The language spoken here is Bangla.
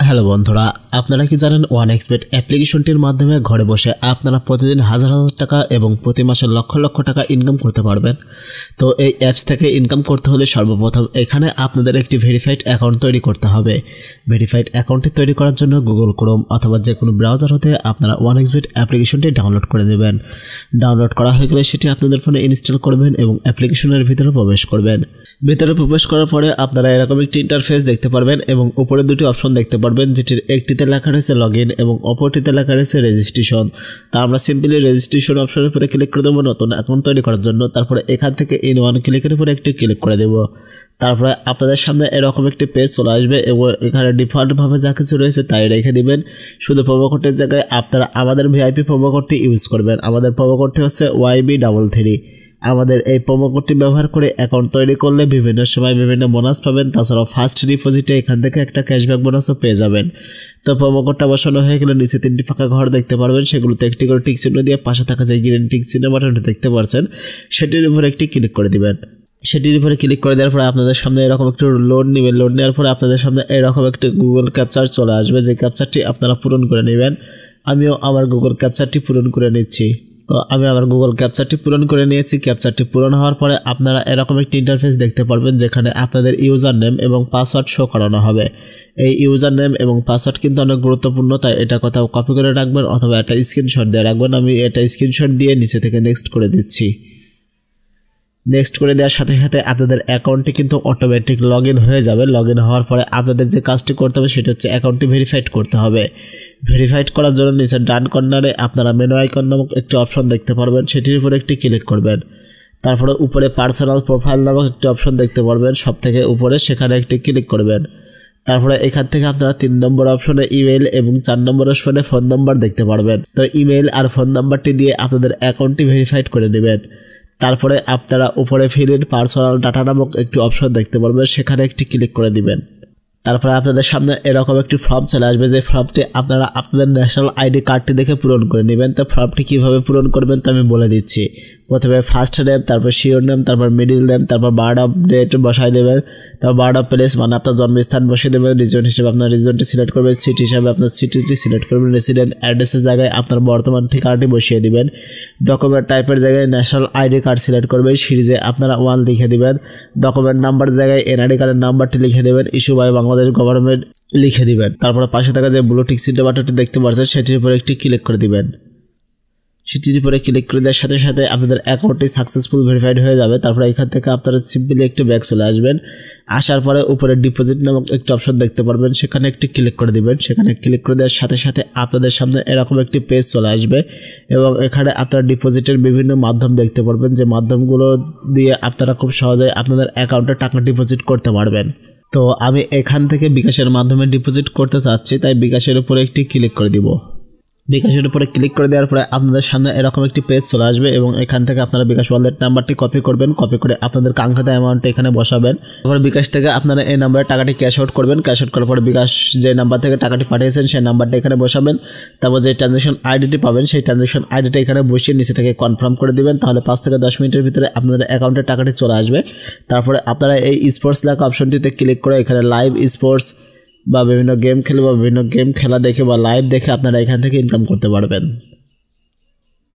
হ্যালো বন্ধুরা, আপনারা কি জানেন OneXBet অ্যাপ্লিকেশনটির মাধ্যমে ঘরে বসে আপনারা প্রতিদিন হাজার হাজার টাকা এবং প্রতি মাসে লক্ষ লক্ষ টাকা ইনকাম করতে পারবেন। তো এই অ্যাপস থেকে ইনকাম করতে হলে সর্বপ্রথম এখানে আপনাদের একটি ভেরিফাইড অ্যাকাউন্ট তৈরি করতে হবে। ভেরিফাইড অ্যাকাউন্টটি তৈরি করার জন্য গুগল ক্রোম অথবা যে কোনো ব্রাউজার হতে আপনারা OneXBet অ্যাপ্লিকেশনটি ডাউনলোড করে নেবেন। ডাউনলোড করা হয়ে গেলে সেটি আপনাদের ফোনে ইনস্টল করবেন এবং অ্যাপ্লিকেশনের ভিতরে প্রবেশ করবেন। ভিতরে প্রবেশ করার পরে আপনারা এরকম একটি ইন্টারফেস দেখতে পারবেন এবং উপরে দুটি অপশন দেখতে পারবেন, যেটির একটিতে লেখা রয়েছে লগইন এবং অপরটিতে লেখা রয়েছে রেজিস্ট্রেশন। তা আমরা সিম্পলি রেজিস্ট্রেশন অপশনের উপরে ক্লিক করে দেবো নতুন অ্যাকাউন্ট তৈরি করার জন্য। তারপরে এখান থেকে ইন ওয়ান ক্লিকের উপরে একটি ক্লিক করে দেব। তারপরে আপনাদের সামনে এরকম একটি পেজ চলে আসবে এবং এখানে ডিফল্টভাবে যা কিছু রয়েছে তাই রেখে দিবেন। শুধু প্রোমো কোডের জায়গায় আপনারা আমাদের ভিআইপি প্রোমো কোডটি ইউজ করবেন। আমাদের প্রোমো কোডটি হচ্ছে YB33। আমাদের এই প্রোমো কোডটি ব্যবহার করে অ্যাকাউন্ট তৈরি করলে বিভিন্ন সময় বিভিন্ন বোনাস পাবেন। তাছাড়াও ফার্স্ট ডিপোজিটে এখান থেকে একটা ক্যাশব্যাক বোনাসও পেয়ে যাবেন। তো প্রোমো কোডটা বসানো হয়ে গেলে নিচে 3টি ফাঁকা ঘর দেখতে পারবেন, সেগুলোতে একটি করে টিক চিহ্ন দিয়ে পাশে থাকা যে গ্রিন টিক চিহ্ন বাটনটি দেখতে পাচ্ছেন সেটির উপরে একটি ক্লিক করে দিবেন। সেটির উপরে ক্লিক করে দেওয়ার পরে আপনাদের সামনে এরকম একটু লোড নেবেন। লোড নেওয়ার পরে আপনাদের সামনে এরকম একটি গুগল ক্যাপচার চলে আসবে, যে ক্যাপচারটি আপনারা পূরণ করে নেবেন। আমিও আমার গুগল ক্যাপচারটি পূরণ করে নিচ্ছি। তো আমি আমার গুগল ক্যাপচারটি পূরণ করে নিয়েছি। ক্যাপচারটি পূরণ হওয়ার পরে আপনারা এরকম একটি ইন্টারফেস দেখতে পারবেন, যেখানে আপনাদের ইউজার নেম এবং পাসওয়ার্ড শো করানো হবে। এই ইউজার নেম এবং পাসওয়ার্ড কিন্তু অনেক গুরুত্বপূর্ণ, তাই এটা কোথাও কপি করে রাখবেন অথবা একটা স্ক্রিনশট দিয়ে রাখবেন। আমি এটা স্ক্রিনশট দিয়ে নিচে থেকে নেক্সট করে দিচ্ছি। নেক্সট করে দেওয়ার সাথে সাথে আপনাদের অ্যাকাউন্টটি কিন্তু অটোমেটিক লগ ইন হয়ে যাবে। লগ ইন হওয়ার পরে আপনাদের যে কাজটি করতে হবে সেটা হচ্ছে অ্যাকাউন্টটি ভেরিফাইড করতে হবে। ভেরিফাইড করার জন্য নিচের ডান কর্নারে আপনারা মেনু আইকন নামক একটি অপশন দেখতে পারবেন, সেটির উপরে একটি ক্লিক করবেন। তারপরে উপরে পার্সোনাল প্রোফাইল নামক একটি অপশন দেখতে পারবেন সব থেকে উপরে, সেখানে একটি ক্লিক করবেন। তারপরে এখান থেকে আপনারা 3 নম্বর অপশনে ইমেইল এবং 4 নম্বর অপশনে ফোন নাম্বার দেখতে পারবেন। তো ইমেইল আর ফোন নাম্বারটি দিয়ে আপনাদের অ্যাকাউন্টটি ভেরিফাইড করে নেবেন। তারপরে আপনারা উপরে ফিল ইন পার্সোনাল ডাটা নামক একটি অপশন দেখতে পারবেন, সেখানে একটি ক্লিক করে দিবেন। তারপরে আপনাদের সামনে এরকম একটি ফর্ম চলে আসবে, যে ফর্মটি আপনারা আপনাদের ন্যাশনাল আইডি কার্ডটি দেখে পূরণ করে নেবেন। তো ফর্মটি কীভাবে পূরণ করবেন তা আমি বলে দিচ্ছি। প্রথমে ফার্স্ট নেম, তারপর শিওর নেম, তারপর মিডিল নেম, তারপর বার্থ অফ ডেট বসাই দেবেন, তারপর বার্থ অফ প্লেস মানে আপনার জন্মস্থান বসিয়ে দেবেন। রিজন হিসেবে আপনার রিজনটি সিলেক্ট করবেন, সিটি হিসাবে আপনার সিটিটি সিলেক্ট করবেন, রেসিডেন্ট অ্যাড্রেসের জায়গায় আপনার বর্তমান ঠিকানাটি বসিয়ে দিবেন। ডকুমেন্ট টাইপের জায়গায় ন্যাশনাল আইডি কার্ড সিলেক্ট করবেন, সিরিজে আপনারা 1 লিখে দিবেন। ডকুমেন্ট নাম্বার জায়গায় এনআইডি কার্ডের নাম্বারটি লিখে দেবেন, ইস্যু বাই বাংলাদেশ গভর্নমেন্ট লিখে দিবেন। তারপরে পাশে থাকা যে ব্লু টিক চিহ্ন বাটনটি দেখতে পাচ্ছেন সেটির উপরে একটি ক্লিক করে দিবেন। সেটির উপরে ক্লিক করে দেওয়ার সাথে সাথে আপনাদের অ্যাকাউন্টটি সাকসেসফুল ভেরিফাইড হয়ে যাবে। তারপরে এখান থেকে আপনারা সিম্পলি একটি ব্যাক চলে আসবেন। আসার পরে উপরে ডিপোজিট নামক একটি অপশন দেখতে পারবেন, সেখানে একটি ক্লিক করে দিবেন। সেখানে ক্লিক করে দেওয়ার সাথে সাথে আপনাদের সামনে এরকম একটি পেজ চলে আসবে এবং এখানে আপনারা ডিপোজিটের বিভিন্ন মাধ্যম দেখতে পারবেন, যে মাধ্যমগুলো দিয়ে আপনারা খুব সহজেই আপনাদের অ্যাকাউন্টে টাকা ডিপোজিট করতে পারবেন। তো আমি এখান থেকে বিকাশের মাধ্যমে ডিপোজিট করতে চাচ্ছি, তাই বিকাশের উপরে একটি ক্লিক করে দিব। বিকাশের উপরে ক্লিক করে দেওয়ার পরে আপনাদের সামনে এরকম একটি পেজ চলে আসবে এবং এখান থেকে আপনারা বিকাশ ওয়ালেট নাম্বারটি কপি করবেন। কপি করে আপনাদের কাঙ্ক্ষিত অ্যামাউন্টটা এখানে বসাবেন। তারপরে বিকাশ থেকে আপনারা এই নাম্বারে টাকাটি ক্যাশ আউট করবেন। ক্যাশ আউট করার পরে বিকাশ যে নাম্বার থেকে টাকাটি পাঠিয়েছেন সেই নাম্বারটা এখানে বসাবেন। তারপর যে ট্রানজ্যাকশন আইডিটি পাবেন সেই ট্রানজ্যাকশন আইডিটা এখানে বসিয়ে নিচে থেকে কনফার্ম করে দিবেন। তাহলে 5 থেকে 10 মিনিটের ভিতরে আপনাদের অ্যাকাউন্টে টাকাটি চলে আসবে। তারপরে আপনারা এই স্পোর্টস লেখা অপশনটিতে ক্লিক করে এখানে লাইভ স্পোর্টস বা বিভিন্ন গেম খেলে বা বিভিন্ন গেম খেলা দেখে বা লাইভ দেখে আপনারা এখান থেকে ইনকাম করতে পারবেন।